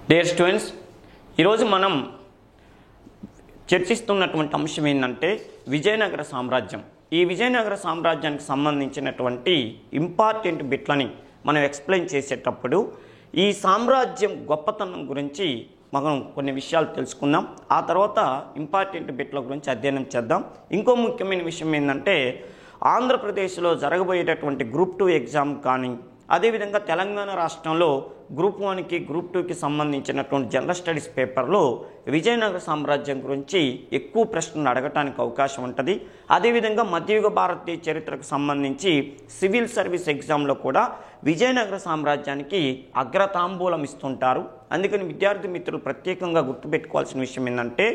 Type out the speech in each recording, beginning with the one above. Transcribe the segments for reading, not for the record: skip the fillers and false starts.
Dear students, ఈరోజు మనం చర్చిస్తున్నటువంటి అంశం ఏంటంటే విజయనగర సామ్రాజ్యం. ఈ విజయనగర సామ్రాజ్యానికి సంబంధించినటువంటి ఇంపార్టెంట్ బిట్లని మనం ఎక్స్ప్లెయిన్ చేసేటప్పుడు ఈ సామ్రాజ్యం గొప్పతనం గురించి మనం కొన్ని విషయాలు తెలుసుకుందాం. ఆ తర్వాత ఇంపార్టెంట్ బిట్ల గురించి అధ్యయనం చేద్దాం. ఇంకో ముఖ్యమైన విషయం ఏంటంటే ఆంధ్రప్రదేశ్లో జరగబోయేటటువంటి గ్రూప్ 2 ఎగ్జామ్ కానీ, అదేవిధంగా తెలంగాణ రాష్ట్రంలో గ్రూప్ 1కి గ్రూప్ 2కి సంబంధించినటువంటి జనరల్ స్టడీస్ పేపర్లో విజయనగర సామ్రాజ్యం గురించి ఎక్కువ ప్రశ్నలు అడగటానికి అవకాశం ఉంటుంది. అదేవిధంగా మధ్యయుగ భారతీయ చరిత్రకు సంబంధించి సివిల్ సర్వీస్ ఎగ్జామ్లో కూడా విజయనగర సామ్రాజ్యానికి అగ్రతాంబూలం ఇస్తుంటారు. అందుకని విద్యార్థి మిత్రులు ప్రత్యేకంగా గుర్తుపెట్టుకోవాల్సిన విషయం ఏంటంటే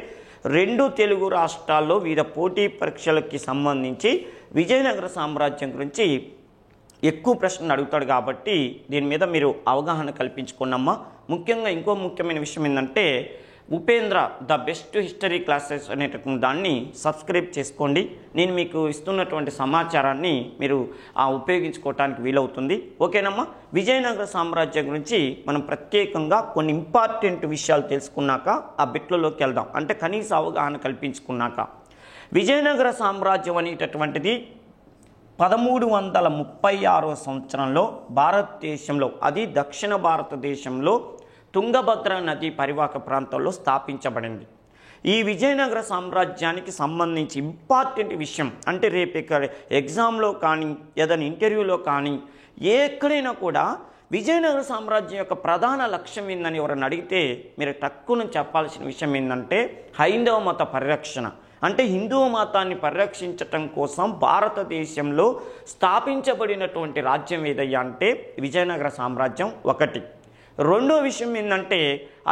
2 తెలుగు రాష్ట్రాల్లో వివిధ పోటీ పరీక్షలకి సంబంధించి విజయనగర సామ్రాజ్యం గురించి ఎక్కువ ప్రశ్నలు అడుగుతాడు. కాబట్టి దీని మీద మీరు అవగాహన కల్పించుకున్నామా. ముఖ్యంగా ఇంకో ముఖ్యమైన విషయం ఏంటంటే Upendra the best history classes అనేటటువంటి దాన్ని సబ్స్క్రైబ్ చేసుకోండి. నేను మీకు ఇస్తున్నటువంటి సమాచారాన్ని మీరు ఉపయోగించుకోవటానికి వీలవుతుంది. ఓకేనమ్మా. విజయనగర సామ్రాజ్యం గురించి మనం ప్రత్యేకంగా కొన్ని ఇంపార్టెంట్ విషయాలు తెలుసుకున్నాక ఆ బిట్లలోకి వెళ్దాం. అంటే కనీస అవగాహన కల్పించుకున్నాక విజయనగర సామ్రాజ్యం అనేటటువంటిది 1336 సంవత్సరంలో భారతదేశంలో, అది దక్షిణ భారతదేశంలో తుంగభద్ర నది పరివాహక ప్రాంతంలో స్థాపించబడింది. ఈ విజయనగర సామ్రాజ్యానికి సంబంధించి ఇంపార్టెంట్ విషయం అంటే రేపు ఇక్కడ ఎగ్జామ్లో కానీ ఏదైనా ఇంటర్వ్యూలో కానీ ఎక్కడైనా కూడా విజయనగర సామ్రాజ్యం యొక్క ప్రధాన లక్ష్యం ఏందని ఎవరైనా అడిగితే మీరు టక్కున చెప్పాల్సిన విషయం ఏంటంటే హైందవ మత పరిరక్షణ. అంటే హిందూ మతాన్ని పరిరక్షించటం కోసం భారతదేశంలో స్థాపించబడినటువంటి రాజ్యం ఏదయ్యా అంటే విజయనగర సామ్రాజ్యం ఒకటి. రెండో విషయం ఏంటంటే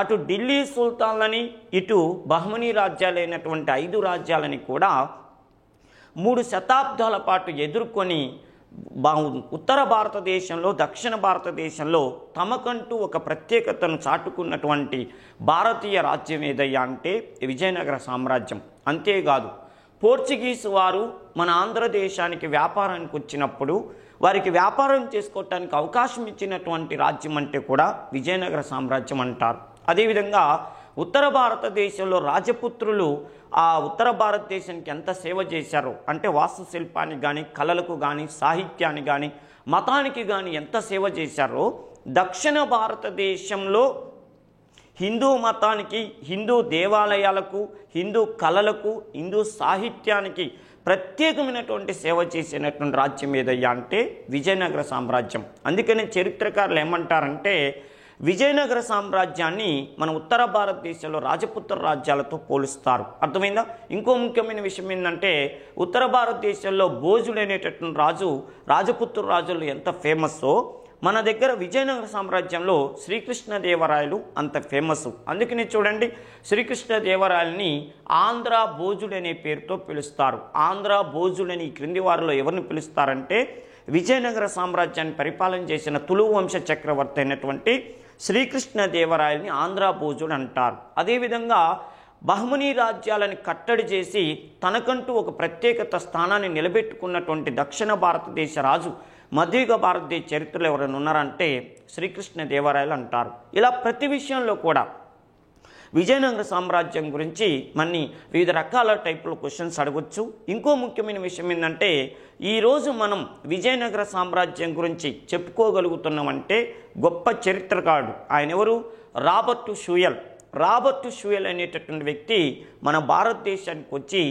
అటు ఢిల్లీ సుల్తాన్లని ఇటు బహమనీ రాజ్యాలైనటువంటి 5 రాజ్యాలని కూడా 3 శతాబ్దాల పాటు ఎదుర్కొని ఉత్తర భారతదేశంలో, దక్షిణ భారతదేశంలో తమకంటూ ఒక ప్రత్యేకతను చాటుకున్నటువంటి భారతీయ రాజ్యం ఏదయ్యా అంటే విజయనగర సామ్రాజ్యం. అంతేకాదు పోర్చుగీసు వారు మన ఆంధ్రదేశానికి వ్యాపారానికి వచ్చినప్పుడు వారికి వ్యాపారం చేసుకోవటానికి అవకాశం ఇచ్చినటువంటి రాజ్యం అంటే కూడా విజయనగర సామ్రాజ్యం అంటారు. అదేవిధంగా ఉత్తర భారతదేశంలో రాజపుత్రులు ఆ ఉత్తర భారతదేశానికి ఎంత సేవ చేశారో అంటే వాస్తుశిల్పానికి కానీ, కళలకు కానీ, సాహిత్యానికి కానీ, మతానికి కానీ ఎంత సేవ చేశారో దక్షిణ భారతదేశంలో హిందూ మతానికి, హిందూ దేవాలయాలకు, హిందూ కళలకు, హిందూ సాహిత్యానికి ప్రత్యేకమైనటువంటి సేవ చేసినటువంటి రాజ్యం ఏదయ్యా అంటే విజయనగర సామ్రాజ్యం. అందుకనే చరిత్రకారులు ఏమంటారంటే విజయనగర సామ్రాజ్యాన్ని మన ఉత్తర భారతదేశంలో రాజపుత్ర రాజ్యాలతో పోలుస్తారు. అర్థమైందా? ఇంకో ముఖ్యమైన విషయం ఏంటంటే ఉత్తర భారతదేశంలో భోజుడు అనేటటువంటి రాజు రాజపుత్ర రాజులు ఎంత ఫేమస్సో మన దగ్గర విజయనగర సామ్రాజ్యంలో శ్రీకృష్ణదేవరాయలు అంత ఫేమస్. అందుకని చూడండి, శ్రీకృష్ణదేవరాయలని ఆంధ్ర భోజుడు అనే పేరుతో పిలుస్తారు. ఆంధ్ర భోజుడని క్రింది వారిలో ఎవరిని పిలుస్తారంటే విజయనగర సామ్రాజ్యాన్ని పరిపాలన చేసిన తులు వంశ చక్రవర్తి అయినటువంటి శ్రీకృష్ణదేవరాయలని ఆంధ్ర భోజుడు అంటారు. అదేవిధంగా బహమనీ రాజ్యాలను కట్టడి చేసి తనకంటూ ఒక ప్రత్యేకత స్థానాన్ని నిలబెట్టుకున్నటువంటి దక్షిణ భారతదేశ రాజు మధ్యయుగ భారతదేశ చరిత్రలో ఎవరైనా ఉన్నారంటే శ్రీకృష్ణదేవరాయలు అంటారు. ఇలా ప్రతి విషయంలో కూడా విజయనగర సామ్రాజ్యం గురించి మన్ని వివిధ రకాల టైపుల క్వశ్చన్స్ అడగొచ్చు. ఇంకో ముఖ్యమైన విషయం ఏంటంటే ఈరోజు మనం విజయనగర సామ్రాజ్యం గురించి చెప్పుకోగలుగుతున్నామంటే గొప్ప చరిత్రకారుడు ఆయన ఎవరు? రాబర్ట్ షూయల్. రాబర్ట్ షూయల్ అనేటటువంటి వ్యక్తి మన భారతదేశానికి వచ్చి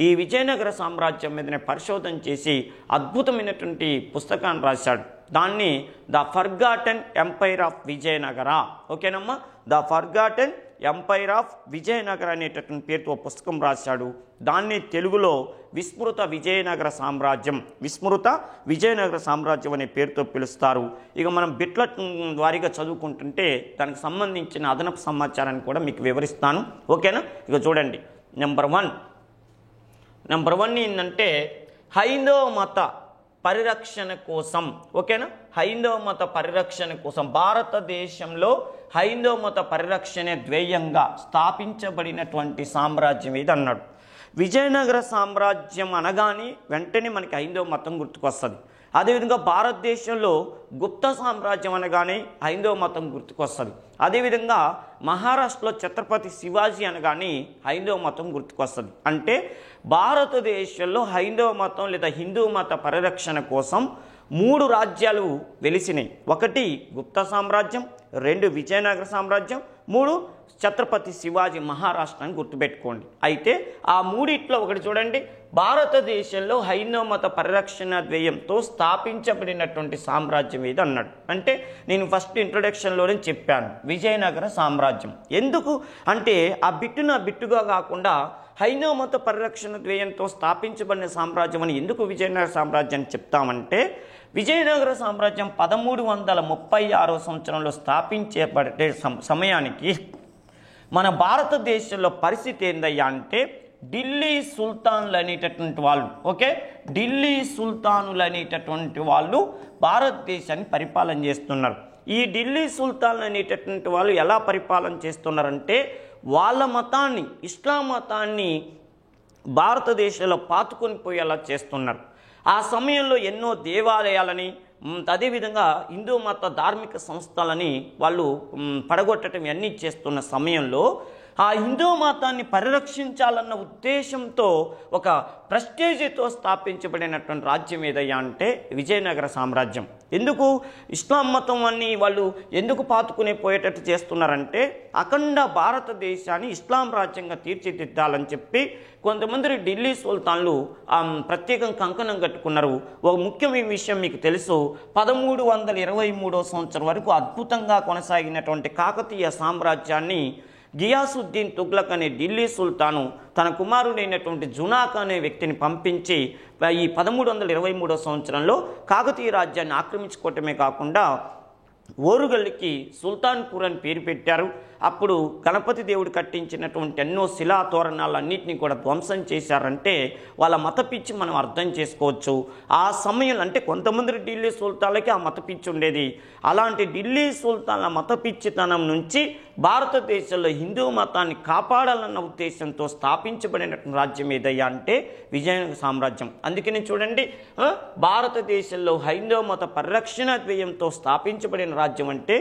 ఈ విజయనగర సామ్రాజ్యం మీదనే పరిశోధన చేసి అద్భుతమైనటువంటి పుస్తకాన్ని రాశాడు. దాన్ని the forgotten empire of Vijayanagara. ఓకేనమ్మా, the forgotten empire of Vijayanagara అనేటటువంటి పేరుతో పుస్తకం రాశాడు. దాన్ని తెలుగులో విస్మృత విజయనగర సామ్రాజ్యం, విస్మృత విజయనగర సామ్రాజ్యం అనే పేరుతో పిలుస్తారు. ఇక మనం బిట్ల వారీగా చదువుకుంటుంటే దానికి సంబంధించిన అదనపు సమాచారాన్ని కూడా మీకు వివరిస్తాను. ఓకేనా? ఇక చూడండి, నెంబర్ వన్ ఏంటంటే హైందవ మత పరిరక్షణ కోసం. ఓకేనా? హైందవ మత పరిరక్షణ కోసం భారతదేశంలో హైందవ మత పరిరక్షణ ధ్యేయంగా స్థాపించబడినటువంటి సామ్రాజ్యం ఇది అన్నాడు. విజయనగర సామ్రాజ్యం అనగానే వెంటనే మనకి హైందవ మతం గుర్తుకొస్తుంది. అదేవిధంగా భారతదేశంలో గుప్త సామ్రాజ్యం అనగానే హైందవ మతం గుర్తుకొస్తుంది. అదేవిధంగా మహారాష్ట్రలో ఛత్రపతి శివాజీ అనగానే హైందవ మతం గుర్తుకొస్తుంది. అంటే భారతదేశంలో హైందవ మతం లేదా హిందూ మత పరిరక్షణ కోసం 3 రాజ్యాలు వెలిసినాయి. 1 గుప్త సామ్రాజ్యం, 2 విజయనగర సామ్రాజ్యం, 3 ఛత్రపతి శివాజీ మహారాష్ట్ర అని గుర్తుపెట్టుకోండి. అయితే ఆ మూడిట్లో ఒకటి చూడండి, భారతదేశంలో హైందవ మత పరిరక్షణ ధ్యేయంతో స్థాపించబడినటువంటి సామ్రాజ్యం ఏది అన్నాడు. అంటే నేను ఫస్ట్ ఇంట్రొడక్షన్లోనే చెప్పాను, విజయనగర సామ్రాజ్యం. ఎందుకు అంటే ఆ బిట్టుగా కాకుండా హైందవ మత పరిరక్షణ ధ్యేయంతో స్థాపించబడిన సామ్రాజ్యం అని ఎందుకు విజయనగర సామ్రాజ్యాన్ని చెప్తామంటే, విజయనగర సామ్రాజ్యం 1336 సంవత్సరంలో స్థాపించబడే సమయానికి మన భారతదేశంలో పరిస్థితి ఏందయ్యా అంటే, ఢిల్లీ సుల్తాన్లు అనేటటువంటి వాళ్ళు, ఢిల్లీ సుల్తానులు అనేటటువంటి వాళ్ళు భారతదేశాన్ని పరిపాలన చేస్తున్నారు. ఈ ఢిల్లీ సుల్తాన్లు అనేటటువంటి వాళ్ళు ఎలా పరిపాలన చేస్తున్నారంటే, వాళ్ళ మతాన్ని, ఇస్లాం మతాన్ని భారతదేశంలో పాతుకొని పోయేలా చేస్తున్నారు. ఆ సమయంలో ఎన్నో దేవాలయాలని, అదేవిధంగా హిందూ మత ధార్మిక సంస్థలని వాళ్ళు పడగొట్టడం అన్నీ చేస్తున్న సమయంలో ఆ హిందూ మతాన్ని పరిరక్షించాలన్న ఉద్దేశంతో ఒక ప్రెస్టేజ్తో స్థాపించబడినటువంటి రాజ్యం ఏదయ్యా అంటే విజయనగర సామ్రాజ్యం. ఎందుకు ఇస్లాం మతం అన్ని వాళ్ళు ఎందుకు పాతుకునే పోయేటట్టు చేస్తున్నారంటే, అఖండ భారతదేశాన్ని ఇస్లాం రాజ్యంగా తీర్చిదిద్దాలని చెప్పి కొంతమంది ఢిల్లీ సుల్తాన్లు ప్రత్యేకం కంకణం కట్టుకున్నారు. ఒక ముఖ్యమైన విషయం మీకు తెలుసు, 1323 సంవత్సరం వరకు అద్భుతంగా కొనసాగినటువంటి కాకతీయ సామ్రాజ్యాన్ని గియాసుద్దీన్ తుగ్లక్ అనే ఢిల్లీ సుల్తాను తన కుమారుడైనటువంటి జునాక్ అనే వ్యక్తిని పంపించి ఈ 1323 సంవత్సరంలో కాకతీయ రాజ్యాన్ని ఆక్రమించుకోవటమే కాకుండా ఓరుగల్లికి సుల్తాన్పూర్ అని పేరు పెట్టారు. అప్పుడు గణపతి దేవుడు కట్టించినటువంటి ఎన్నో శిలా తోరణాలన్నింటినీ కూడా ధ్వంసం చేశారంటే వాళ్ళ మత పిచ్చి మనం అర్థం చేసుకోవచ్చు. ఆ సమయంలో అంటే కొంతమంది ఢిల్లీ సుల్తాన్లకి ఆ మత పిచ్చి ఉండేది. అలాంటి ఢిల్లీ సుల్తాన్ల మత పిచ్చితనం నుంచి భారతదేశంలో హిందూ మతాన్ని కాపాడాలన్న ఉద్దేశంతో స్థాపించబడిన రాజ్యం ఏదయ్యా అంటే విజయనగర సామ్రాజ్యం. అందుకని చూడండి, భారతదేశంలో హైందవ మత పరిరక్షణ ధ్యేయంతో స్థాపించబడిన రాజ్యం అంటే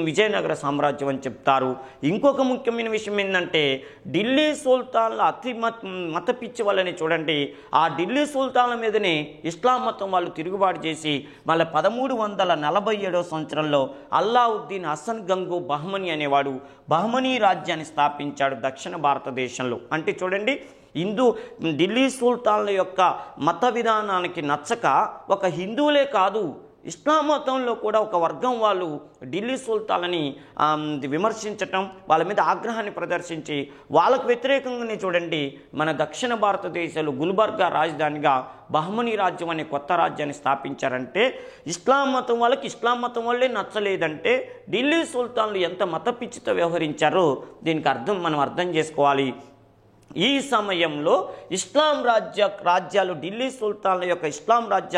విజయనగర సామ్రాజ్యం అని చెప్తారు. ఇంకొక ముఖ్యమైన విషయం ఏంటంటే, ఢిల్లీ సుల్తాన్ల అతి మత పిచ్చి వాళ్ళని చూడండి, ఆ ఢిల్లీ సుల్తాన్ల మీదనే ఇస్లాం మతం వాళ్ళు తిరుగుబాటు చేసి మళ్ళీ 1347 సంవత్సరంలో అల్లావుద్దీన్ హసన్ గంగు బహ్మనీ అనేవాడు బహ్మనీ రాజ్యాన్ని స్థాపించాడు దక్షిణ భారతదేశంలో. అంటే చూడండి, ఢిల్లీ సుల్తాన్ల యొక్క మత విధానానికి నచ్చక ఒక హిందువులే కాదు, ఇస్లాం మతంలో కూడా ఒక వర్గం వాళ్ళు ఢిల్లీ సుల్తాన్లని విమర్శించటం, వాళ్ళ మీద ఆగ్రహాన్ని ప్రదర్శించి వాళ్ళకు వ్యతిరేకంగానే చూడండి మన దక్షిణ భారతదేశంలో గుల్బర్గా రాజధానిగా బహ్మనీ రాజ్యం అనే కొత్త రాజ్యాన్ని స్థాపించారంటే, ఇస్లాం మతం వాళ్ళకి ఇస్లాం మతం వాళ్ళే నచ్చలేదంటే ఢిల్లీ సుల్తాన్లు ఎంత మత పిచ్చితో వ్యవహరించారో దీనికి మనం అర్థం చేసుకోవాలి. ఈ సమయంలో ఇస్లాం రాజ్యాలు ఢిల్లీ సుల్తాన్ల యొక్క ఇస్లాం రాజ్య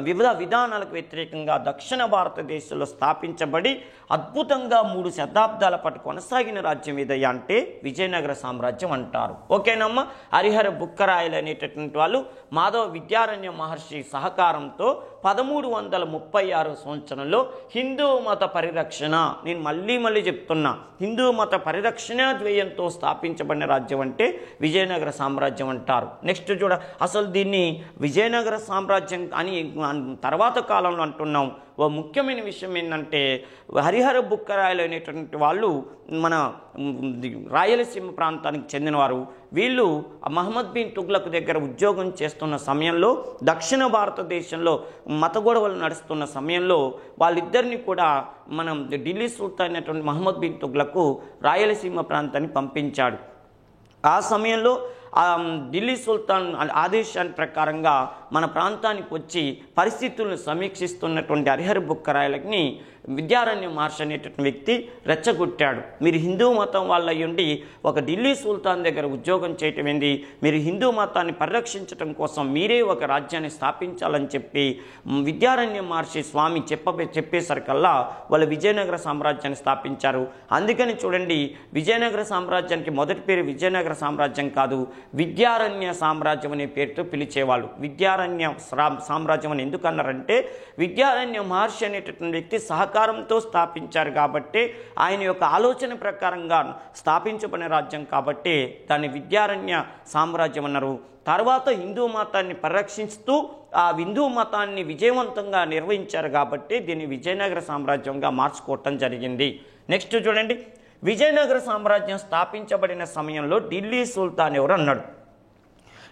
వివిధ విధానాలకు వ్యతిరేకంగా దక్షిణ భారతదేశంలో స్థాపించబడి అద్భుతంగా 3 శతాబ్దాల పాటు కొనసాగిన రాజ్యం ఏదయ్యా అంటే విజయనగర సామ్రాజ్యం అంటారు. ఓకేనమ్మా. హరిహర బుక్కరాయలు అనేటటువంటి వాళ్ళు మాధవ విద్యారణ్య మహర్షి సహకారంతో 1336 సంవత్సరంలో హిందూ మత పరిరక్షణ, నేను మళ్ళీ చెప్తున్నా, హిందూ మత పరిరక్షణ ధ్యేయంతో స్థాపించబడిన రాజ్యం అంటే విజయనగర సామ్రాజ్యం అంటారు. నెక్స్ట్ చూడ, అసలు దీన్ని విజయనగర సామ్రాజ్యం అని తర్వాత కాలంలో అంటున్నాం. ఓ ముఖ్యమైన విషయం ఏంటంటే, హరిహర బుక్కరాయలు అనేటువంటి వాళ్ళు మన రాయలసీమ ప్రాంతానికి చెందినవారు. వీళ్ళు మహమ్మద్ బిన్ తుగ్లక్ దగ్గర ఉద్యోగం చేస్తున్న సమయంలో, దక్షిణ భారతదేశంలో మత గొడవలు నడుస్తున్న సమయంలో వాళ్ళిద్దరిని కూడా మనం ఢిల్లీ సుల్తాన్ అయినటువంటి మహమ్మద్ బిన్ తుగ్లక్ రాయలసీమ ప్రాంతాన్ని పంపించాడు. ఆ సమయంలో ఢిల్లీ సుల్తాన్ ఆదేశాల ప్రకారంగా మన ప్రాంతానికి వచ్చి పరిస్థితులను సమీక్షిస్తున్నటువంటి హరిహర బుక్కరాయలని విద్యారణ్య మహర్షి అనేటటువంటి వ్యక్తి రెచ్చగొట్టాడు. మీరు హిందూ మతం వాళ్ళ ఉండి ఒక ఢిల్లీ సుల్తాన్ దగ్గర ఉద్యోగం చేయటం ఏంది, మీరు హిందూ మతాన్ని పరిరక్షించడం కోసం మీరే ఒక రాజ్యాన్ని స్థాపించాలని చెప్పి విద్యారణ్య మహర్షి స్వామి చెప్పేసరికల్లా వాళ్ళు విజయనగర సామ్రాజ్యాన్ని స్థాపించారు. అందుకని చూడండి, విజయనగర సామ్రాజ్యానికి మొదటి పేరు విజయనగర సామ్రాజ్యం కాదు, విద్యారణ్య సామ్రాజ్యం అనే పేరుతో పిలిచేవాళ్ళు. విద్యారణ్య సామ్రాజ్యం అని ఎందుకన్నారంటే విద్యారణ్య మహర్షి అనేటటువంటి వ్యక్తి సహకారంతో స్థాపించారు కాబట్టి, ఆయన యొక్క ఆలోచన ప్రకారంగా స్థాపించబడిన రాజ్యం కాబట్టి దాన్ని విద్యారణ్య సామ్రాజ్యం అన్నారు. తర్వాత హిందూ మతాన్ని పరిరక్షిస్తూ ఆ హిందూ మతాన్ని విజయవంతంగా నిర్వహించారు కాబట్టి దీన్ని విజయనగర సామ్రాజ్యంగా మార్చుకోవటం జరిగింది. నెక్స్ట్ చూడండి, విజయనగర సామ్రాజ్యం స్థాపించబడిన సమయంలో ఢిల్లీ సుల్తాన్ ఎవరు అన్నాడు.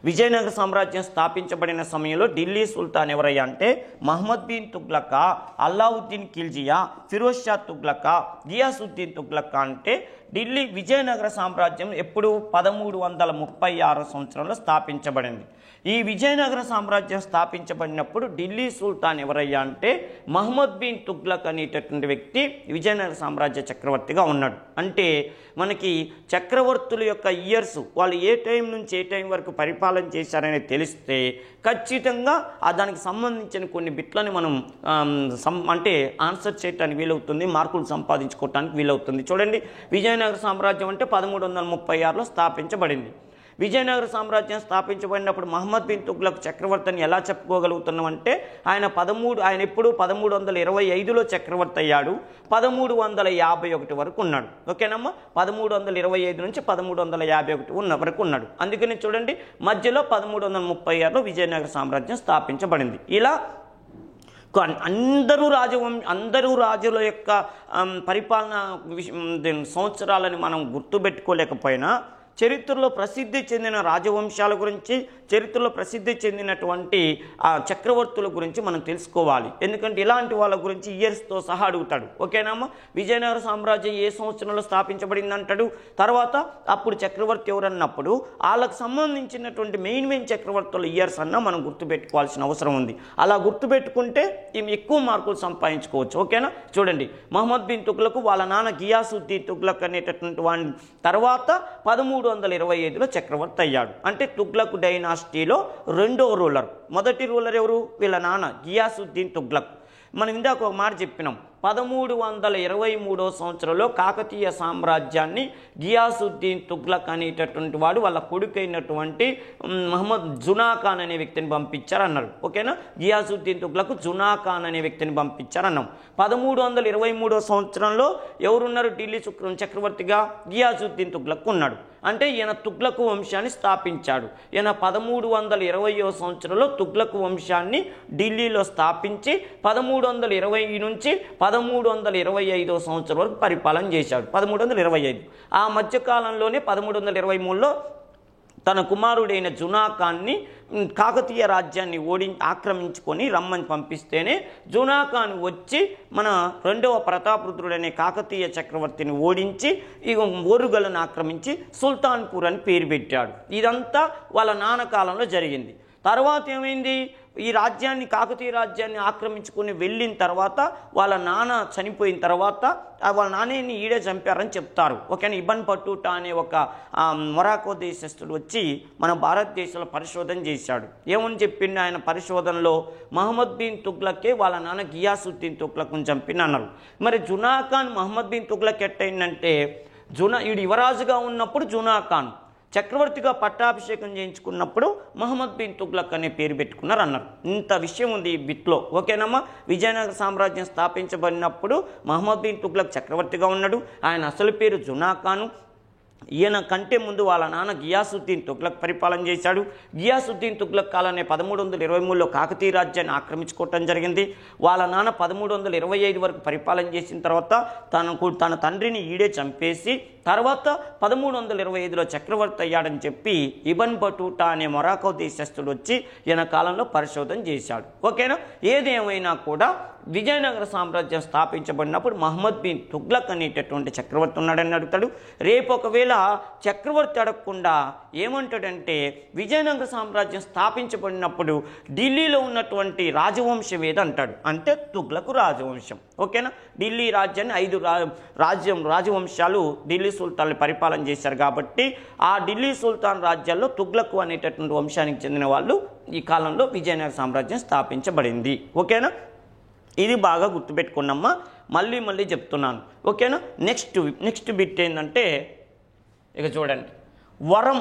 విజయనగర సామ్రాజ్యం స్థాపించబడిన సమయంలో ఢిల్లీ సుల్తాన్ ఎవరయ్యా అంటే మహమ్మద్ బిన్ తుగ్లకా, అల్లావుద్దీన్ ఖిల్జియా, ఫిరోజ్ షా తుగ్లకా, గియాసుద్దీన్ తుగ్లకా. అంటే ఢిల్లీ విజయనగర సామ్రాజ్యం ఎప్పుడు 1336 సంవత్సరంలో స్థాపించబడింది. ఈ విజయనగర సామ్రాజ్యం స్థాపించబడినప్పుడు ఢిల్లీ సుల్తాన్ ఎవరయ్యా అంటే మహమ్మద్ బిన్ తుగ్లక్ అనేటటువంటి వ్యక్తి విజయనగర సామ్రాజ్య చక్రవర్తిగా ఉన్నాడు. అంటే మనకి చక్రవర్తుల యొక్క ఇయర్స్, వాళ్ళు ఏ టైం నుంచి ఏ టైం వరకు పరిపాలన చేశారని తెలిస్తే ఖచ్చితంగా దానికి సంబంధించిన కొన్ని బిట్లని మనం అంటే ఆన్సర్ చేయడానికి వీలవుతుంది, మార్కులు సంపాదించుకోవటానికి వీలవుతుంది. చూడండి, విజయనగర సామ్రాజ్యం అంటే 1336లో స్థాపించబడింది. విజయనగర సామ్రాజ్యం స్థాపించబడినప్పుడు మహమ్మద్ బిన్ తుగ్లక్ చక్రవర్తిని ఎలా చెప్పుకోగలుగుతున్నామంటే ఆయన ఎప్పుడు 1325లో చక్రవర్తి అయ్యాడు, 1351 వరకు ఉన్నాడు. ఓకేనమ్మా, 1325 నుంచి 1351 వరకు ఉన్నాడు. అందుకని చూడండి, మధ్యలో 1336లో విజయనగర సామ్రాజ్యం స్థాపించబడింది. ఇలా అందరూ రాజుల యొక్క పరిపాలన సంవత్సరాలని మనం గుర్తుపెట్టుకోలేకపోయినా చరిత్రలో ప్రసిద్ధి చెందిన రాజవంశాల గురించి, చరిత్రలో ప్రసిద్ధి చెందినటువంటి ఆ చక్రవర్తుల గురించి మనం తెలుసుకోవాలి. ఎందుకంటే ఇలాంటి వాళ్ళ గురించి ఇయర్స్తో సహా అడుగుతాడు. ఓకేనామా, విజయనగర సామ్రాజ్యం ఏ సంవత్సరంలో స్థాపించబడింది అంటాడు. తర్వాత అప్పుడు చక్రవర్తి ఎవరన్నప్పుడు వాళ్ళకు సంబంధించినటువంటి మెయిన్ చక్రవర్తుల ఇయర్స్ అన్నా మనం గుర్తుపెట్టుకోవాల్సిన అవసరం ఉంది. అలా గుర్తుపెట్టుకుంటే ఎక్కువ మార్కులు సంపాదించుకోవచ్చు. ఓకేనా, చూడండి, మహమ్మద్ బిన్ తుగ్లక్ వాళ్ళ నాన్న గియాసుద్దీన్ తుగ్లక్ అనేటటువంటి వాడిని తర్వాత 1325లో చక్రవర్తి అయ్యాడు. అంటే తుగ్లక్ డైనాసిటీలో రెండో రూలర్. మొదటి రూలర్ ఎవరు? వీళ్ళ నాన్న గియాసుద్దీన్ తుగ్లక్. మనం ఇందాక ఒక మాట చెప్పినాం, 1323 సంవత్సరంలో కాకతీయ సామ్రాజ్యాన్ని గియాసుద్దీన్ తుగ్లక్ అనేటటువంటి వాడు వాళ్ళ కొడుకైనటువంటి మహమ్మద్ జునా ఖాన్ అనే వ్యక్తిని పంపించారన్నారు. ఓకేనా, గియాసుద్దీన్ తుగ్లక్ జునా ఖాన్ అనే వ్యక్తిని పంపించారన్నాం. 1323 సంవత్సరంలో ఎవరున్నారు ఢిల్లీ చక్రవర్తిగా? గియాసుద్దీన్ తుగ్లక్ ఉన్నాడు. అంటే ఈయన తుగ్లక్ వంశాన్ని స్థాపించాడు. ఈయన 1320వ సంవత్సరంలో తుగ్లక్ వంశాన్ని ఢిల్లీలో స్థాపించి 1320 నుంచి 1325 సంవత్సరం వరకు పరిపాలన చేశాడు. 1325 ఆ మధ్యకాలంలోనే 1323లో తన కుమారుడైన జునా ఖాన్ని కాకతీయ రాజ్యాన్ని ఆక్రమించుకొని రమ్మని పంపిస్తేనే జునా ఖాన్ వచ్చి మన రెండవ ప్రతాపరుద్రుడనే కాకతీయ చక్రవర్తిని ఓడించి ఓరుగలను ఆక్రమించి సుల్తాన్పూర్ అని పేరు పెట్టాడు. ఇదంతా వాళ్ళ నాన్న కాలంలో జరిగింది. తర్వాత ఏమైంది, ఈ రాజ్యాన్ని కాకతీయ రాజ్యాన్ని ఆక్రమించుకొని వెళ్ళిన తర్వాత వాళ్ళ నాన్న చనిపోయిన తర్వాత వాళ్ళ నాన్నని ఈడే చంపారని చెప్తారు. ఓకేనా, ఇబన్ బట్టూటా అనే ఒక మొరాకో దేశస్థుడు వచ్చి మన భారతదేశంలో పరిశోధన చేశాడు. ఏమని చెప్పిండు ఆయన పరిశోధనలో? మహమ్మద్ బిన్ తుగ్లకే వాళ్ళ నాన్న గియాసుద్దీన్ తుగ్లక్ను చంపినన్నారు. మరి జునా ఖాన్ మహమ్మద్ బిన్ తుగ్లక్ ఎట్టయిందంటే ఈడు యువరాజుగా ఉన్నప్పుడు జునా ఖాన్, చక్రవర్తిగా పట్టాభిషేకం చేయించుకున్నప్పుడు మహమ్మద్ బిన్ తుగ్లక్ అనే పేరు పెట్టుకున్నారు అన్నారు. ఇంత విషయం ఉంది ఈ బిట్లో. ఓకేనమ్మా, విజయనగర సామ్రాజ్యం స్థాపించబడినప్పుడు మహమ్మద్ బిన్ తుగ్లక్ చక్రవర్తిగా ఉన్నాడు. ఆయన అసలు పేరు జునా ఖాను. ఈయన కంటే ముందు వాళ్ళ నాన్న గియాసుద్దీన్ తుగ్లక్ పరిపాలన చేశాడు. గియాసుద్దీన్ తుగ్లక్ కాలాన్ని 1323లో కాకతీయ రాజ్యాన్ని ఆక్రమించుకోవటం జరిగింది. వాళ్ళ నాన్న 1325 వరకు పరిపాలన చేసిన తర్వాత తన తండ్రిని ఈడే చంపేసి తర్వాత 1325లో చక్రవర్తి అయ్యాడని చెప్పి ఇబన్ బటూటా అనే మొరాకో దేశస్థుడు వచ్చి ఈయన కాలంలో పరిశోధన చేశాడు. ఓకేనా. ఏదేమైనా కూడా విజయనగర సామ్రాజ్యం స్థాపించబడినప్పుడు మహమ్మద్ బిన్ తుగ్లక్ అనేటటువంటి చక్రవర్తి ఉన్నాడని అడుగుతాడు. రేపు ఒకవేళ చక్రవర్తి అడగకుండా ఏమంటాడంటే విజయనగర సామ్రాజ్యం స్థాపించబడినప్పుడు ఢిల్లీలో ఉన్నటువంటి రాజవంశం ఏదంటాడు, అంటే తుగ్లక్ రాజవంశం. ఓకేనా. ఢిల్లీ రాజ్యాన్ని 5 రాజవంశాలు ఢిల్లీ సుల్తాన్లు పరిపాలన చేశారు కాబట్టి ఆ ఢిల్లీ సుల్తాన్ రాజ్యాల్లో తుగ్లక్ అనేటటువంటి వంశానికి చెందిన వాళ్ళు ఈ కాలంలో విజయనగర సామ్రాజ్యం స్థాపించబడింది. ఓకేనా. ఇది బాగా గుర్తుపెట్టుకున్నామ్మా, మళ్ళీ చెప్తున్నాను. ఓకేనా. నెక్స్ట్ బిట్ ఏంటంటే ఇక చూడండి, వరం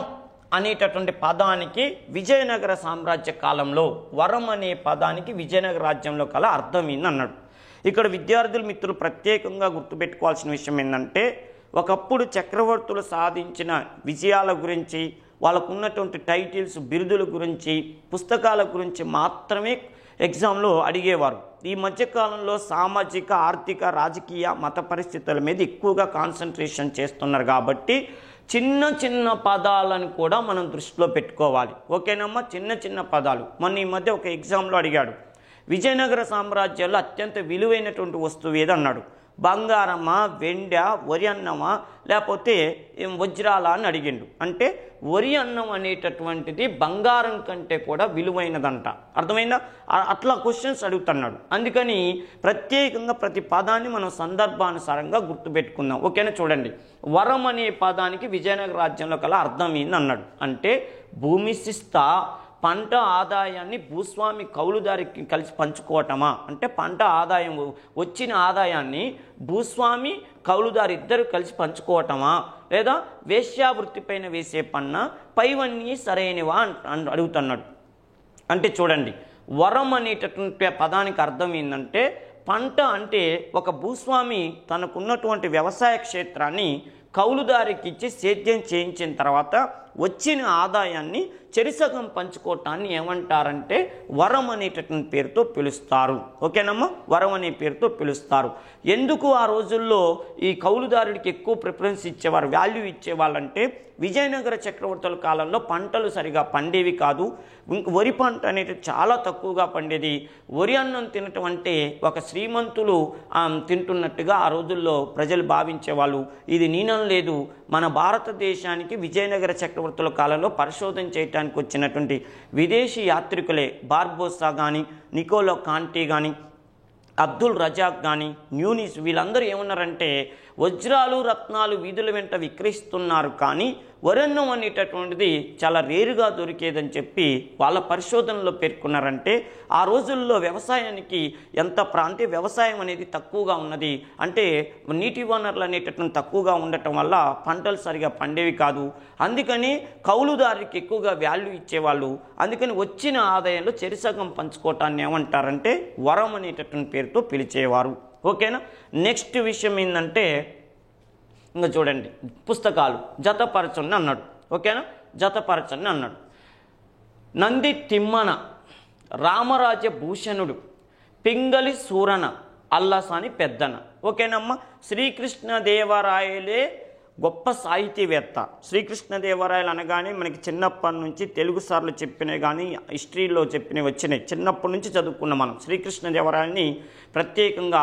అనేటటువంటి పదానికి విజయనగర సామ్రాజ్య కాలంలో వరం అనే పదానికి విజయనగర రాజ్యంలో కల అర్థం ఏంది అన్నాడు. ఇక్కడ విద్యార్థులు మిత్రులు ప్రత్యేకంగా గుర్తుపెట్టుకోవాల్సిన విషయం ఏంటంటే ఒకప్పుడు చక్రవర్తులు సాధించిన విజయాల గురించి, వాళ్ళకు ఉన్నటువంటి టైటిల్స్, బిరుదుల గురించి, పుస్తకాల గురించి మాత్రమే ఎగ్జామ్లో అడిగేవారు. ఈ మధ్యకాలంలో సామాజిక, ఆర్థిక, రాజకీయ, మత పరిస్థితుల మీద ఎక్కువగా కాన్సన్ట్రేషన్ చేస్తున్నారు కాబట్టి చిన్న పదాలను కూడా మనం దృష్టిలో పెట్టుకోవాలి. ఓకేనమ్మా. చిన్న పదాలు. మొన్న ఈ మధ్య ఒక ఎగ్జామ్లో అడిగాడు, విజయనగర సామ్రాజ్యంలో అత్యంత విలువైనటువంటి వస్తువు ఏదన్నాడు. బంగారమా, వెండ, వరి అన్నమా, లేకపోతే వజ్రాల అని అడిగిండు. అంటే వరి అన్నం అనేటటువంటిది బంగారం కంటే కూడా విలువైనదంట. అర్థమైందా? అట్లా క్వశ్చన్స్ అడుగుతున్నాడు. అందుకని ప్రత్యేకంగా ప్రతి పదాన్ని మనం సందర్భానుసారంగా గుర్తుపెట్టుకుందాం. ఓకేనా. చూడండి, వరం అనే పదానికి విజయనగర రాజ్యంలో కల అర్థం ఏంది అన్నాడు. అంటే భూమి శిస్త, పంట ఆదాయాన్ని భూస్వామి కౌలుదారికి కలిసి పంచుకోవటమా, అంటే పంట ఆదాయం వచ్చిన ఆదాయాన్ని భూస్వామి కౌలుదారు ఇద్దరు కలిసి పంచుకోవటమా, లేదా వేశ్యావృత్తిపైన వేసే పన్న పైవన్నీ సరైనవా అని అడుగుతున్నాడు. అంటే చూడండి, వరం అనేటటువంటి పదానికి అర్థం ఏంటంటే పంట అంటే ఒక భూస్వామి తనకున్నటువంటి వ్యవసాయ క్షేత్రాన్ని కౌలుదారికి ఇచ్చి సేద్యం చేయించిన తర్వాత వచ్చిన ఆదాయాన్ని చెరిసగం పంచుకోవటాన్ని ఏమంటారంటే వరం అనేటటువంటి పేరుతో పిలుస్తారు. ఓకేనమ్మా. వరం అనే పేరుతో పిలుస్తారు. ఎందుకు ఆ రోజుల్లో ఈ కౌలుదారుడికి ఎక్కువ ప్రిఫరెన్స్ ఇచ్చేవారు, వాల్యూ ఇచ్చేవాళ్ళంటే విజయనగర చక్రవర్తుల కాలంలో పంటలు సరిగా పండేవి కాదు. వరి పంట అనేది చాలా తక్కువగా పండేది. వరి అన్నం తినటం అంటే ఒక శ్రీమంతులు తింటున్నట్టుగా ఆ రోజుల్లో ప్రజలు భావించేవాళ్ళు. ఇది నీనం లేదు. మన భారతదేశానికి విజయనగర చక్రవర్తుల కాలంలో పరిశోధన చేయటానికి వచ్చినటువంటి విదేశీ యాత్రికులే బార్బోసా కానీ, నికోలో కాంటీ కానీ, అబ్దుల్ రజాక్ కానీ, న్యూనిస్, వీళ్ళందరూ ఏమన్నారంటే వజ్రాలు, రత్నాలు వీధుల వెంట విక్రయిస్తున్నారు కానీ వరన్నం అనేటటువంటిది చాలా రేరుగా దొరికేదని చెప్పి వాళ్ళ పరిశోధనలో పేర్కొన్నారంటే ఆ రోజుల్లో వ్యవసాయానికి ఎంత వ్యవసాయం అనేది తక్కువగా ఉన్నది. అంటే నీటి వనరులు అనేటటువంటి తక్కువగా ఉండటం వల్ల పంటలు సరిగా పండేవి కాదు. అందుకని కౌలుదారికి ఎక్కువగా వాల్యూ ఇచ్చేవాళ్ళు. అందుకని వచ్చిన ఆదాయంలో చెరిసగం పంచుకోవటాన్ని ఏమంటారంటే వరం అనేటటువంటి పేరుతో పిలిచేవారు. ఓకేనా. నెక్స్ట్ విషయం ఏంటంటే ఇంకా చూడండి, పుస్తకాలు జతపరచండి అన్నాడు. ఓకేనా. జతపరచండి అన్నాడు. నంది తిమ్మన, రామరాజ భూషణుడు, పింగళి సూరన, అల్లసాని పెద్దన. ఓకేనమ్మా. శ్రీకృష్ణదేవరాయలే గొప్ప సాహితీవేత్త. శ్రీకృష్ణదేవరాయలు అనగానే మనకి చిన్నప్పటి నుంచి తెలుగు సార్లు చెప్పినవి కానీ హిస్టరీలో చెప్పినవి వచ్చినాయి. చిన్నప్పటి నుంచి చదువుకున్న మనం శ్రీకృష్ణదేవరాయలని ప్రత్యేకంగా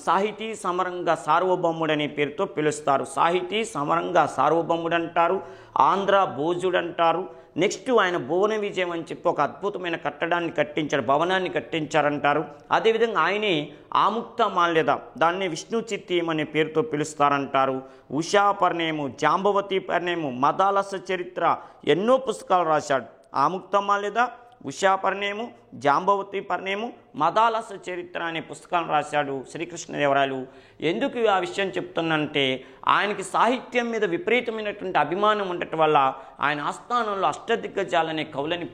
సాహితీ సమరంగా సార్వభౌముడు అనే పేరుతో పిలుస్తారు. సాహితీ సమరంగా సార్వభౌముడు అంటారు, ఆంధ్ర భోజుడు అంటారు. నెక్స్ట్ ఆయన భువన విజయం అని చెప్పి ఒక అద్భుతమైన కట్టడాన్ని కట్టించారు, భవనాన్ని కట్టించారంటారు. అదేవిధంగా ఆయనే ఆముక్త మాల్యద, దాన్ని విష్ణు చిత్తీయం అనే పేరుతో పిలుస్తారంటారు. ఉషా పర్ణేము, జాంబవతి పర్ణేము, మదాలస చరిత్ర, ఎన్నో పుస్తకాలు రాశాడు. ఆముక్త మాల్యద, ఉషా పర్ణేము, జాంబవతి పర్ణేము, మదాలస చరిత్ర అనే పుస్తకాలను రాశాడు శ్రీకృష్ణదేవరాయలు. ఎందుకు ఆ విషయం చెప్తున్నానంటే ఆయనకి సాహిత్యం మీద విపరీతమైనటువంటి అభిమానం ఉండటం వల్ల ఆయన ఆస్థానంలో అష్టదిగ్గజాలనే కవులని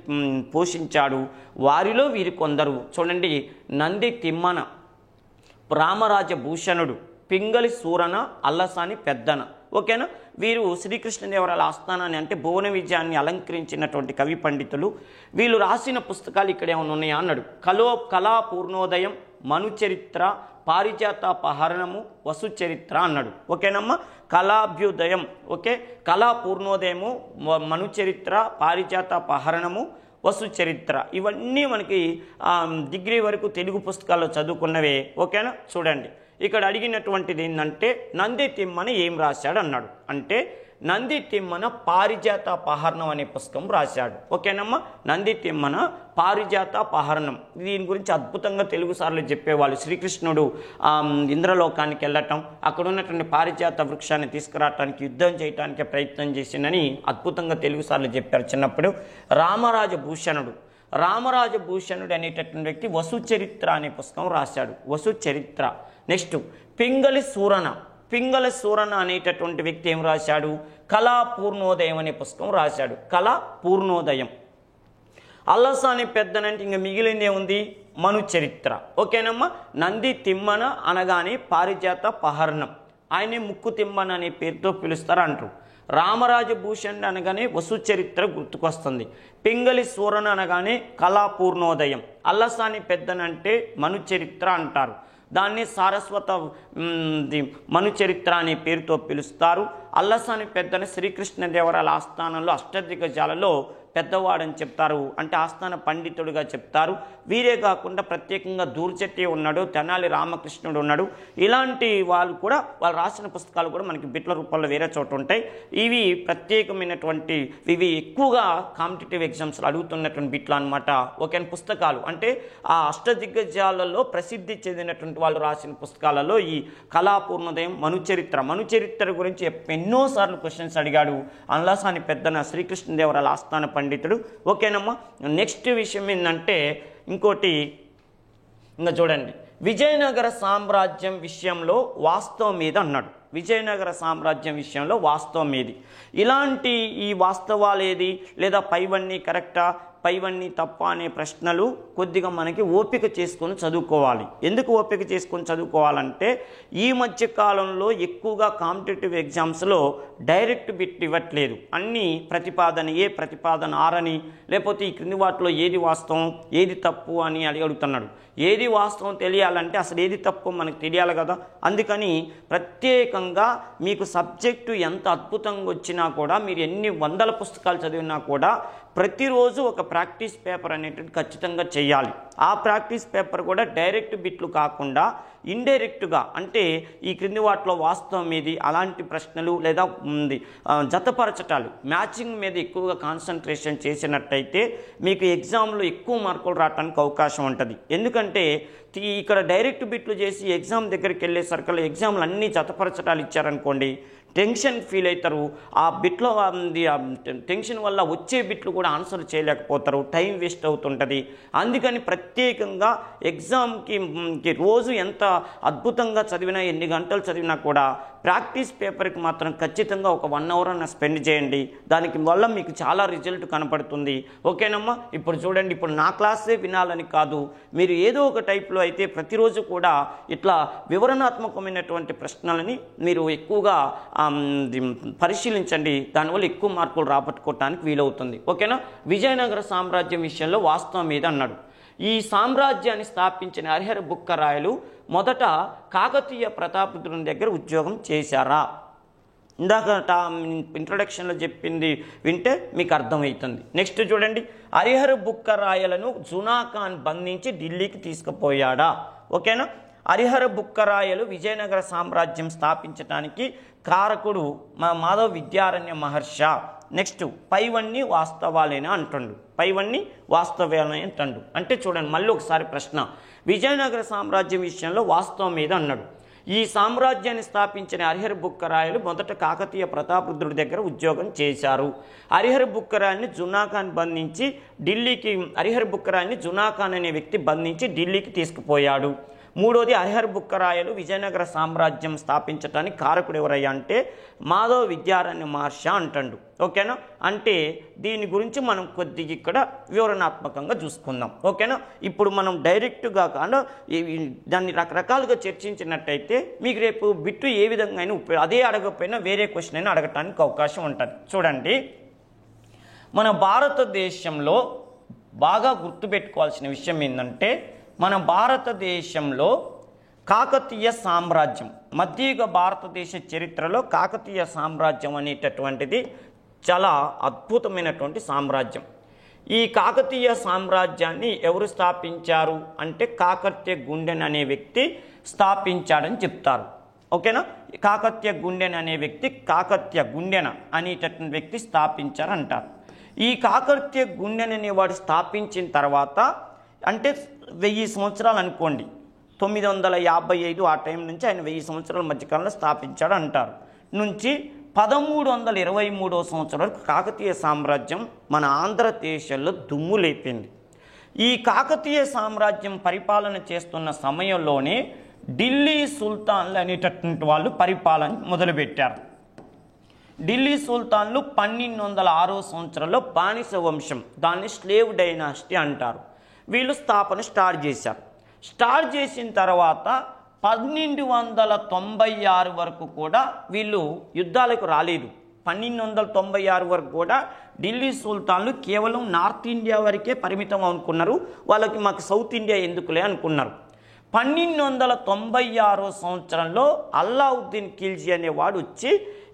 పోషించాడు. వారిలో వీరి కొందరు చూడండి, నంది తిమ్మన, రామరాజ భూషణుడు, పింగళి సూరన, అల్లసాని పెద్దన. ఓకేనా. వీరు శ్రీకృష్ణదేవరాయల ఆస్థానాన్ని అంటే భువన విజయాన్ని అలంకరించినటువంటి కవి పండితులు. వీళ్ళు రాసిన పుస్తకాలు ఇక్కడ ఏమైనా ఉన్నాయా అన్నాడు. కళా పూర్ణోదయం, మనుచరిత్ర, పారిజాతాపహరణము, వసు చరిత్ర అన్నాడు. ఓకేనమ్మా. కళాభ్యుదయం, ఓకే, కళా పూర్ణోదయము, మను చరిత్ర, పారిజాతాపహరణము, వసు చరిత్ర, ఇవన్నీ మనకి డిగ్రీ వరకు తెలుగు పుస్తకాల్లో చదువుకున్నవే. ఓకేనా. చూడండి ఇక్కడ అడిగినటువంటిది ఏంటంటే నంది తిమ్మన ఏం రాశాడు అన్నాడు. అంటే నంది తిమ్మన పారిజాతాపహరణం అనే పుస్తకం రాశాడు. ఓకేనమ్మా. నంది తిమ్మన పారిజాతాపహరణం, దీని గురించి అద్భుతంగా తెలుగు సార్లు చెప్పేవాళ్ళు. శ్రీకృష్ణుడు ఇంద్రలోకానికి వెళ్ళటం, అక్కడ ఉన్నటువంటి పారిజాత వృక్షాన్ని తీసుకురావటానికి యుద్ధం చేయడానికి ప్రయత్నం చేసిందని అద్భుతంగా తెలుగు సార్లు చెప్పారు చిన్నప్పుడు. రామరాజభూషణుడు అనేటటువంటి వ్యక్తి వసు చరిత్ర అనే పుస్తకం రాశాడు. వసు చరిత్ర. నెక్స్ట్ పింగళ సూరణ అనేటటువంటి వ్యక్తి ఏం రాశాడు? కళా పూర్ణోదయం అనే పుస్తకం రాశాడు. కళా పూర్ణోదయం. అల్లసాని పెద్దనంటే ఇంకా మిగిలిందే ఉంది మను చరిత్ర. ఓకేనమ్మా. నంది తిమ్మన అనగానే పారిజాతాపహరణం, ఆయనే ముక్కు తిమ్మన అనే పేరుతో పిలుస్తారు అంటారు. రామరాజభూషణుడు అనగానే వసు చరిత్ర గుర్తుకొస్తుంది. పింగళి సూరణ అనగానే కళా పూర్ణోదయం. అల్లసాని పెద్దనంటే మను చరిత్ర అంటారు. దాన్ని సారస్వత మను చరిత్ర అనే పేరుతో పిలుస్తారు. అల్లసాని పెద్దని శ్రీకృష్ణదేవరాయల ఆస్థానంలో అష్టదిగ్గజాలలో పెద్దవాడని చెప్తారు, అంటే ఆస్థాన పండితుడిగా చెప్తారు. వీరే కాకుండా ప్రత్యేకంగా దూర్జట్టి ఉన్నాడు, తెనాలి రామకృష్ణుడు ఉన్నాడు. ఇలాంటి వాళ్ళు కూడా వాళ్ళు రాసిన పుస్తకాలు కూడా మనకి బిట్ల రూపంలో వేరే చోట ఉంటాయి. ఇవి ప్రత్యేకమైనటువంటి, ఇవి ఎక్కువగా కాంపిటేటివ్ ఎగ్జామ్స్లో అడుగుతున్నటువంటి బిట్లు అనమాట. ఓకే, పుస్తకాలు అంటే ఆ అష్టదిగ్గజాలలో ప్రసిద్ధి చెందినటువంటి వాళ్ళు రాసిన పుస్తకాలలో ఈ కళాపూర్ణోదయం, మనుచరిత్ర గురించి ఎన్నోసార్లు క్వశ్చన్స్ అడిగాడు అల్లసాని పెద్దన శ్రీకృష్ణదేవరాయల ఆస్థాన పండితుడు. ఓకేనమ్మా. నెక్స్ట్ విషయం ఏంటంటే ఇంకోటి, ఇంకా చూడండి, విజయనగర సామ్రాజ్యం విషయంలో వాస్తవం మీద అన్నాడు. విజయనగర సామ్రాజ్యం విషయంలో వాస్తవం ఏది? ఇలాంటి ఈ వాస్తవాలేది లేదా పైవన్నీ కరెక్టా, పైవన్నీ తప్ప అనే ప్రశ్నలు కొద్దిగా మనకి ఓపిక చేసుకొని చదువుకోవాలి. ఎందుకు ఓపిక చేసుకొని చదువుకోవాలంటే ఈ మధ్య కాలంలో ఎక్కువగా కాంపిటేటివ్ ఎగ్జామ్స్లో డైరెక్ట్ బిట్ ఇవ్వట్లేదు. అన్నీ ప్రతిపాదన ఏ, ప్రతిపాదన ఆరని, లేకపోతే ఈ క్రింది వాటిలో ఏది వాస్తవం ఏది తప్పు అని అడుగుతున్నాడు. ఏది వాస్తవం తెలియాలంటే అసలు ఏది తప్పు మనకు తెలియాలి కదా. అందుకని ప్రత్యేకంగా మీకు సబ్జెక్టు ఎంత అద్భుతంగా వచ్చినా కూడా, మీరు ఎన్ని వందల పుస్తకాలు చదివినా కూడా ప్రతిరోజు ఒక ప్రాక్టీస్ పేపర్ అనేటిది ఖచ్చితంగా చేయాలి. ఆ ప్రాక్టీస్ పేపర్ కూడా డైరెక్ట్ బిట్లు కాకుండా ఇండైరెక్ట్గా, అంటే ఈ క్రింది వాటిలో వాస్తవం ఏది అలాంటి ప్రశ్నలు లేదా జతపరచటాలు, మ్యాచింగ్ మీద ఎక్కువగా కాన్సన్ట్రేషన్ చేసినట్టయితే మీకు ఎగ్జామ్లో ఎక్కువ మార్కులు రావడానికి అవకాశం ఉంటుంది. ఎందుకంటే ఇక్కడ డైరెక్ట్ బిట్లు చేసి ఎగ్జామ్ దగ్గరికి వెళ్ళేసరికి ఎగ్జామ్లు అన్నీ జతపరచటాలు ఇచ్చారనుకోండి, టెన్షన్ ఫీల్ అవుతారు. ఆ బిట్లో టెన్షన్ వల్ల వచ్చే బిట్లు కూడా ఆన్సర్ చేయలేకపోతారు, టైం వేస్ట్ అవుతుంటుంది. అందుకని ప్రత్యేకంగా ఎగ్జామ్కి రోజు ఎంత అద్భుతంగా చదివినా, ఎన్ని గంటలు చదివినా కూడా ప్రాక్టీస్ పేపర్కి మాత్రం ఖచ్చితంగా ఒక 1 అవర్ అన్న స్పెండ్ చేయండి. దానికి వల్ల మీకు చాలా రిజల్ట్ కనపడుతుంది. ఓకేనమ్మా. ఇప్పుడు చూడండి, ఇప్పుడు నా క్లాసే వినాలని కాదు, మీరు ఏదో ఒక టైప్లో అయితే ప్రతిరోజు కూడా ఇట్లా వివరణాత్మకమైనటువంటి ప్రశ్నలని మీరు ఎక్కువగా పరిశీలించండి. దానివల్ల ఎక్కువ మార్కులు రాబట్టుకోవటానికి వీలవుతుంది. ఓకేనా. విజయనగర సామ్రాజ్యం విషయంలో వాస్తవం మీద అన్నాడు. ఈ సామ్రాజ్యాన్ని స్థాపించిన హరిహర బుక్కరాయలు మొదట కాకతీయ ప్రతాపరుద్రుని దగ్గర ఉద్యోగం చేశారా? ఇందాక ఇంట్రొడక్షన్లో చెప్పింది వింటే మీకు అర్థమవుతుంది. నెక్స్ట్ చూడండి, హరిహర బుక్కరాయలను జునాఖాన్ బంధించి ఢిల్లీకి తీసుకుపోయాడా? ఓకేనా. హరిహర బుక్కరాయలు విజయనగర సామ్రాజ్యం స్థాపించడానికి కారకుడు మాధవ విద్యారణ్య మహర్ష. నెక్స్ట్ పైవన్నీ వాస్తవాలేనా అంటుండు. పైవన్నీ వాస్తవాలే అంటుండు. అంటే చూడండి, మళ్ళీ ఒకసారి ప్రశ్న, విజయనగర సామ్రాజ్యం విషయంలో వాస్తవం మీద అన్నాడు. ఈ సామ్రాజ్యాన్ని స్థాపించిన హరిహర బుక్కరాయలు మొదట కాకతీయ ప్రతాపరుద్రుడి దగ్గర ఉద్యోగం చేశారు. హరిహర బుక్కరాయల్ని జునాఖాన్ బంధించి ఢిల్లీకి, హరిహర బుక్కరాయల్ని జునాఖాన్ అనే వ్యక్తి బంధించి ఢిల్లీకి తీసుకుపోయాడు. మూడోది, హరిహర బుక్కరాయలు విజయనగర సామ్రాజ్యం స్థాపించడానికి కారకుడు ఎవరయ్యా అంటే మాధవ విద్యారణ్య మహర్ష అంటాడు. ఓకేనా. అంటే దీని గురించి మనం కొద్దిగా ఇక్కడ వివరణాత్మకంగా చూసుకుందాం. ఓకేనా. ఇప్పుడు మనం డైరెక్ట్గా కాకుండా దాన్ని రకరకాలుగా చర్చించినట్టయితే మీకు రేపు బిట్టు ఏ విధంగా అయినా అదే అడగకపోయినా వేరే క్వశ్చన్ అయినా అడగటానికి అవకాశం ఉంటుంది. చూడండి, మన భారతదేశంలో బాగా గుర్తుపెట్టుకోవాల్సిన విషయం ఏంటంటే, మన భారతదేశంలో కాకతీయ సామ్రాజ్యం. మధ్యయుగ భారతదేశ చరిత్రలో కాకతీయ సామ్రాజ్యం అనేటటువంటిది చాలా అద్భుతమైనటువంటి సామ్రాజ్యం. ఈ కాకతీయ సామ్రాజ్యాన్ని ఎవరు స్థాపించారు అంటే కాకతీయ గుండెన్ అనే వ్యక్తి స్థాపించాడని చెప్తారు. ఓకేనా? కాకతీయ గుండెన్ అనే వ్యక్తి కాకతీయ గుండెన అనేటటువంటి వ్యక్తి స్థాపించారంటారు. ఈ కాకతీయ గుండెన్ అనేవాడు స్థాపించిన తర్వాత అంటే 1000 సంవత్సరాలు అనుకోండి, 955 ఆ టైం నుంచి ఆయన 1000 సంవత్సరాల మధ్యకాలంలో స్థాపించాడు అంటారు. నుంచి 1323 సంవత్సరం వరకు కాకతీయ సామ్రాజ్యం మన ఆంధ్రదేశంలో దుమ్ము లేపింది. ఈ కాకతీయ సామ్రాజ్యం పరిపాలన చేస్తున్న సమయంలోనే ఢిల్లీ సుల్తాన్లు అనేటటువంటి వాళ్ళు పరిపాలన మొదలుపెట్టారు. ఢిల్లీ సుల్తాన్లు 1206 సంవత్సరంలో బానిస వంశం, దాన్ని స్లేవ్ డైనాసిటీ అంటారు, వీళ్ళు స్థాపన స్టార్ట్ చేశారు. స్టార్ట్ చేసిన తర్వాత 1296 వరకు కూడా వీళ్ళు యుద్ధాలకు రాలేదు. 1296 వరకు కూడా ఢిల్లీ సుల్తాన్లు కేవలం నార్త్ ఇండియా వరకే పరిమితం అనుకున్నారు. వాళ్ళకి మాకు సౌత్ ఇండియా ఎందుకులే అనుకున్నారు. 1296 సంవత్సరంలో అల్లావుద్దీన్ ఖిల్జీ అనేవాడు వచ్చి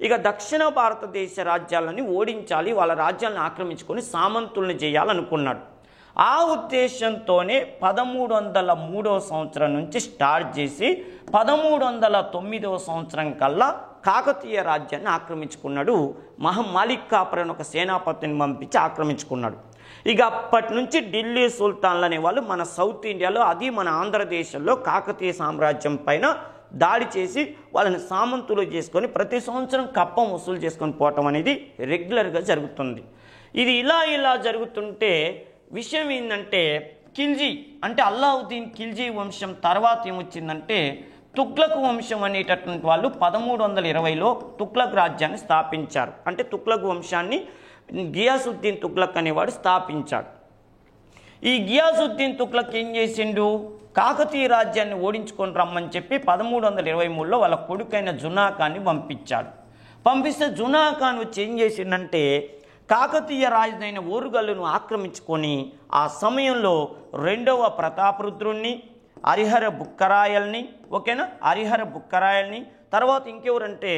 ఇక దక్షిణ భారతదేశ రాజ్యాలని ఓడించాలి, వాళ్ళ రాజ్యాలను ఆక్రమించుకొని సామంతుల్ని చేయాలనుకున్నాడు. ఆ ఉద్దేశంతోనే 1303 సంవత్సరం నుంచి స్టార్ట్ చేసి 1309 సంవత్సరం కల్లా కాకతీయ రాజ్యాన్ని ఆక్రమించుకున్నాడు. మాలిక్ కాఫర్ అని ఒక సేనాపతిని పంపించి ఆక్రమించుకున్నాడు. ఇక అప్పటి నుంచి ఢిల్లీ సుల్తాన్లు అనేవాళ్ళు మన సౌత్ ఇండియాలో, అది మన ఆంధ్రదేశంలో కాకతీయ సామ్రాజ్యం పైన దాడి చేసి వాళ్ళని సామంతులు చేసుకొని ప్రతి సంవత్సరం కప్పం వసూలు చేసుకొని పోవటం అనేది రెగ్యులర్గా జరుగుతుంది. ఇది ఇలా జరుగుతుంటే విషయం ఏంటంటే ఖిల్జీ అంటే అల్లావుద్దీన్ ఖిల్జీ వంశం తర్వాత ఏమొచ్చిందంటే తుగ్లక్ వంశం అనేటటువంటి వాళ్ళు 1320లో తుగ్లక్ రాజ్యాన్ని స్థాపించారు. అంటే తుగ్లక్ వంశాన్ని గియాసుద్దీన్ తుగ్లక్ అనేవాడు స్థాపించాడు. ఈ గియాసుద్దీన్ తుగ్లక్ ఏం చేసిండు, కాకతీయ రాజ్యాన్ని ఓడించుకొని రమ్మని చెప్పి 1323లో వాళ్ళ కొడుకైన జునాఖాన్ని పంపించాడు. పంపిస్తే జునాఖాన్ వచ్చి ఏం చేసిండంటే కాకతీయ రాజైన ఓరుగల్లును ఆక్రమించుకొని ఆ సమయంలో 2వ ప్రతాపరుద్రుణ్ణి, హరిహర బుక్కరాయల్ని, ఓకేనా, హరిహర బుక్కరాయల్ని, తర్వాత ఇంకెవరంటే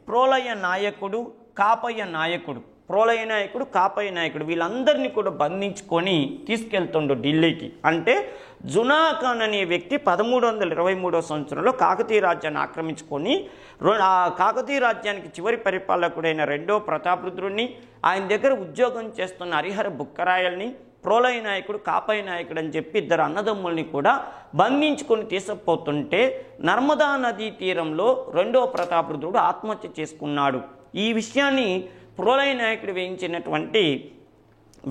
ప్రోలయ నాయకుడు, కాపయ్య నాయకుడు, ప్రోలయ నాయకుడు, కాపయ్య నాయకుడు, వీళ్ళందరినీ కూడా బంధించుకొని తీసుకెళ్తుండు ఢిల్లీకి. అంటే జునాఖాన్ అనే వ్యక్తి 1323 సంవత్సరంలో కాకతీయ రాజ్యాన్ని ఆక్రమించుకొని ఆ కాకతీయ రాజ్యానికి చివరి పరిపాలకుడైన 2వ ప్రతాపరుద్రుణ్ణి, ఆయన దగ్గర ఉద్యోగం చేస్తున్న హరిహర బుక్కరాయల్ని, ప్రోలయ నాయకుడు, కాపయ్య నాయకుడు అని చెప్పి 2 అన్నదమ్ముల్ని కూడా బంధించుకొని తీసుకుపోతుంటే నర్మదా నదీ తీరంలో 2వ ప్రతాపరుద్రుడు ఆత్మహత్య చేసుకున్నాడు. ఈ విషయాన్ని ప్రోలయ నాయకుడు వేయించినటువంటి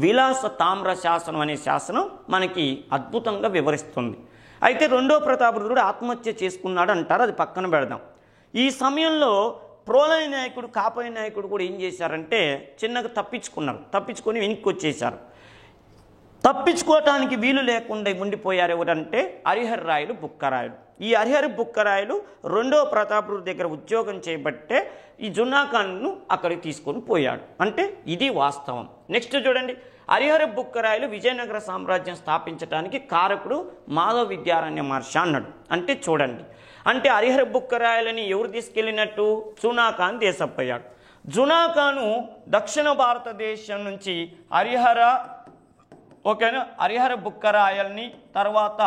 విలాస తామ్ర శాసనం అనే శాసనం మనకి అద్భుతంగా వివరిస్తుంది. అయితే 2వ ప్రతాపరుద్రుడు ఆత్మహత్య చేసుకున్నాడు అంటారు, అది పక్కన పెడదాం. ఈ సమయంలో ప్రోలయ నాయకుడు, కాపయ్య నాయకుడు కూడా ఏం చేశారంటే చిన్నగా తప్పించుకొని వెనక్కి వచ్చేశారు. తప్పించుకోవటానికి వీలు లేకుండా ఉండిపోయారు ఎవరంటే హరిహర రాయలు, బుక్కరాయలు. ఈ హరిహర బుక్కరాయలు 2వ ప్రతాపరుడు దగ్గర ఉద్యోగం చేయబట్టే ఈ జునాఖాన్ను అక్కడికి తీసుకొని పోయాడు. అంటే ఇది వాస్తవం. నెక్స్ట్ చూడండి, హరిహర బుక్కరాయలు విజయనగర సామ్రాజ్యం స్థాపించడానికి కారకుడు మాధవ విద్యారణ్య మహర్షి అన్నాడు. అంటే చూడండి, అంటే హరిహర బుక్కరాయలని ఎవరు తీసుకెళ్ళినట్టు, జునాఖాన్ దేశపోయాడు. జునాఖాను దక్షిణ భారతదేశం నుంచి హరిహర బుక్కరాయల్ని, తర్వాత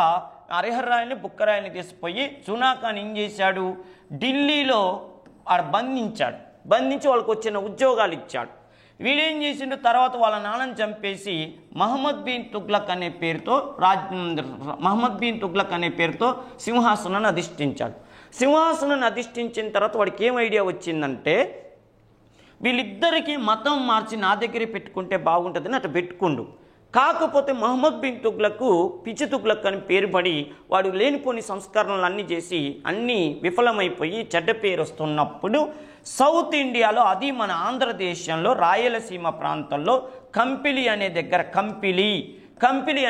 హరిహర రాయల్ని, బుక్కరాయల్ని తీసుకుపోయి జునాఖాన్ ఏం చేశాడు, ఢిల్లీలో బంధించి వాళ్ళకి వచ్చిన ఉద్యోగాలు ఇచ్చాడు. వీడేం చేసిండు, తర్వాత వాళ్ళ నాన్నని చంపేసి మహమ్మద్ బిన్ తుగ్లక్ అనే పేరుతో సింహాసనాన్ని అధిష్ఠించాడు. సింహాసనాన్ని అధిష్ఠించిన తర్వాత వాడికి ఏం ఐడియా వచ్చిందంటే వీళ్ళిద్దరికీ మతం మార్చి నా దగ్గరే పెట్టుకుంటే బాగుంటుందని అటు పెట్టుకుండు. కాకపోతే మహమ్మద్ బిన్ తుగ్లక్ పిచ్చి తుగ్లక్ అని పేరు పడి వాడు లేనిపోని సంస్కరణలు అన్నీ చేసి అన్నీ విఫలమైపోయి చెడ్డ పేరు వస్తున్నప్పుడు సౌత్ ఇండియాలో, అది మన ఆంధ్రదేశంలో రాయలసీమ ప్రాంతంలో కంపిలి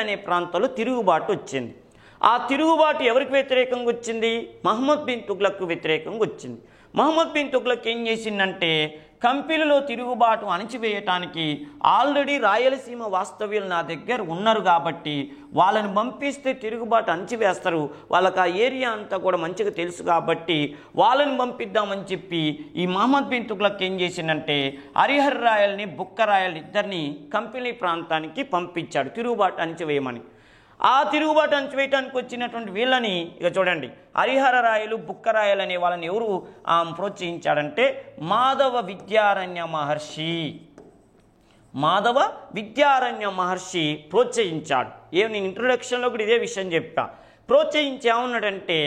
అనే ప్రాంతంలో తిరుగుబాటు వచ్చింది. ఆ తిరుగుబాటు ఎవరికి వ్యతిరేకంగా వచ్చింది, మహమ్మద్ బిన్ తుగ్లక్ వ్యతిరేకంగా వచ్చింది. మహమ్మద్ బిన్ తుగ్లక్ ఏం చేసిందంటే కంపిలిలో తిరుగుబాటు అణిచివేయటానికి ఆల్రెడీ రాయలసీమ వాస్తవ్యులు నా దగ్గర ఉన్నారు కాబట్టి వాళ్ళని పంపిస్తే తిరుగుబాటు అణిచివేస్తారు, వాళ్ళకి ఆ ఏరియా అంతా కూడా మంచిగా తెలుసు కాబట్టి వాళ్ళని పంపిద్దామని చెప్పి ఈ మహమ్మద్ బిన్ తుగ్లక్ ఏం చేసిందంటే హరిహర రాయల్ని బుక్కరాయల్ ఇద్దరిని కంపిలి ప్రాంతానికి పంపించాడు తిరుగుబాటు అణిచివేయమని. ఆ తిరుగుబాటు అణచివేయటానికి వచ్చినటువంటి వీళ్ళని ఇక చూడండి, హరిహర రాయలు బుక్కరాయలు అనే వాళ్ళని ఎవరు ప్రోత్సహించాడంటే మాధవ విద్యారణ్య మహర్షి. మాధవ విద్యారణ్య మహర్షి ప్రోత్సహించాడు. నేను ఇంట్రొడక్షన్లో కూడా ఇదే విషయం చెప్పా. ప్రోత్సహించి ఏమన్నాడంటే,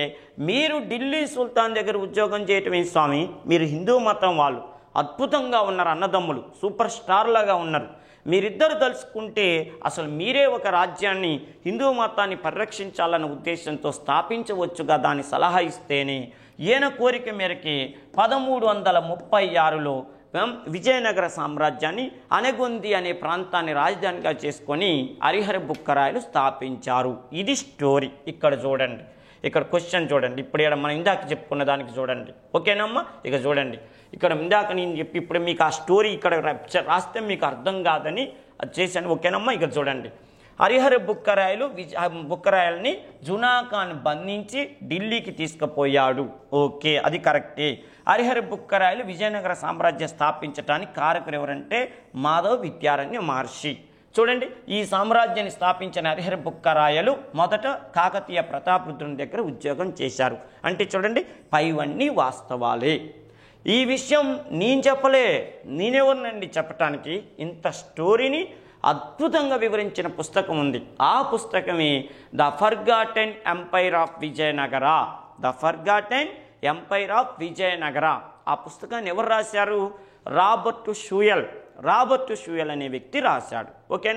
మీరు ఢిల్లీ సుల్తాన్ దగ్గర ఉద్యోగం చేయటమే స్వామి, మీరు హిందూ మతం వాళ్ళు అద్భుతంగా ఉన్నారు, అన్నదమ్ములు సూపర్ స్టార్ లాగా ఉన్నారు, మీరిద్దరు తలుచుకుంటే అసలు మీరే ఒక రాజ్యాన్ని హిందూ మతాన్ని పరిరక్షించాలన్న ఉద్దేశంతో స్థాపించవచ్చు కదా అని సలహా ఇస్తేనే ఈయన కోరిక మేరకి 1336లో విజయనగర సామ్రాజ్యాన్ని అనగొంది అనే ప్రాంతాన్ని రాజధానిగా చేసుకొని హరిహర బుక్కరాయలు స్థాపించారు. ఇది స్టోరీ. ఇక్కడ చూడండి, ఇక్కడ క్వశ్చన్ చూడండి, ఇప్పుడు మనం ఇందాక చెప్పుకున్న దానికి చూడండి. ఓకేనమ్మా? ఇక చూడండి, ఇక్కడ ఇందాక నేను చెప్పి ఇప్పుడు మీకు ఆ స్టోరీ ఇక్కడ రాస్తే మీకు అర్థం కాదని అది చేశాను. ఓకేనమ్మా? ఇక చూడండి, హరిహర బుక్కరాయల్ని జునాఖాన్ బంధించి ఢిల్లీకి తీసుకుపోయాడు. ఓకే, అది కరెక్టే. హరిహర బుక్కరాయలు విజయనగర సామ్రాజ్యం స్థాపించడానికి కారకులు ఎవరంటే మాధవ విద్యారణ్య మహర్షి. చూడండి, ఈ సామ్రాజ్యాన్ని స్థాపించిన హరిహర బుక్కరాయలు మొదట కాకతీయ ప్రతాపరుద్రుని దగ్గర ఉద్యోగం చేశారు. అంటే చూడండి, పైవన్నీ వాస్తవాలే. ఈ విషయం నేను చెప్పలే, నేనెవరినండి చెప్పటానికి? ఇంత స్టోరీని అద్భుతంగా వివరించిన పుస్తకం ఉంది. ఆ పుస్తకమే the forgotten empire of Vijayanagara. The forgotten empire of Vijayanagara. ఆ పుస్తకాన్ని ఎవరు రాశారు? రాబర్ట్ షూయల్ అనే వ్యక్తి రాశాడు. ఓకేనా?